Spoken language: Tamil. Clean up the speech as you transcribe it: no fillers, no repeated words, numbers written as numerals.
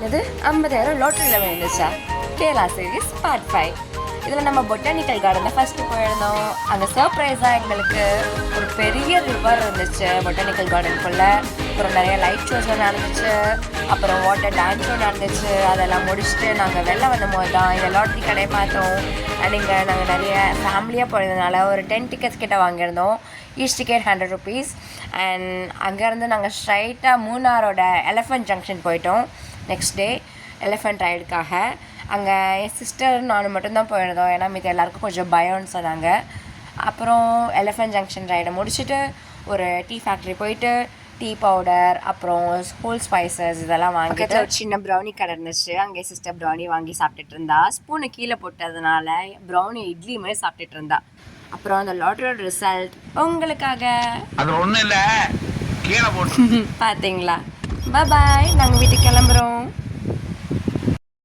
இது 50,000 லாட்டரியில் விழுந்துச்சா? Kerala series part 5. இதில் நம்ம பொட்டானிக்கல் கார்டன் ஃபஸ்ட்டு போயிருந்தோம். அங்கே சர்ப்ரைஸாக எங்களுக்கு ஒரு பெரிய ரிவர் இருந்துச்சு பொட்டானிக்கல் கார்டனுக்குள்ளே. அப்புறம் நிறைய லைட் ஷோஸ்லாம் நடந்துச்சு, அப்புறம் வாட்டர் டான்ஸ் ஷோ நடந்துச்சு. அதெல்லாம் முடிச்சுட்டு நாங்கள் வெளில வந்தபோது தான் இந்த லாட்ரி கடையை பார்த்தோம். அண்ட் இங்கே நாங்கள் நிறைய ஃபேமிலியாக போயிருந்ததுனால ஒரு 10 டிக்கெட்ஸ் கிட்ட வாங்கியிருந்தோம். Each ticket 100 rupees. அண்ட் அங்கேருந்து நாங்கள் ஸ்ட்ரைட்டாக மூணாரோட எலிஃபென்ட் ஜங்ஷன் போயிட்டோம் நெக்ஸ்ட் டே எலிஃபென்ட் ரைடுக்காக. அங்கே என் சிஸ்டர் நானும் மட்டும்தான் போயிருந்தோம், ஏன்னா மீது எல்லாருக்கும் கொஞ்சம் பயம்னு சொன்னாங்க. அப்புறம் எலிஃபென்ட் ஜங்ஷன் ரைடை முடிச்சுட்டு ஒரு டீ ஃபேக்ட்ரி போயிட்டு டீ பவுடர் அப்புறம் ஹோல் ஸ்பைசஸ் இதெல்லாம் வாங்கிட்டு ஒரு சின்ன ப்ரௌனி கடை இருந்துச்சு. அங்கே சிஸ்டர் ப்ரௌனி வாங்கி சாப்பிட்டுட்டு இருந்தா. ஸ்பூனை கீழே போட்டதுனால ப்ரௌனி இட்லி மாதிரி சாப்பிட்டுட்டு இருந்தா. அப்புறம் அந்த லாட்டரியோட ரிசல்ட் உங்களுக்காக. அது ஒன்றும் இல்லை, கீழே போட்டு பார்த்தீங்களா? பாய், நாங்கள் வீட்டுக்கு கிளம்புறோம்.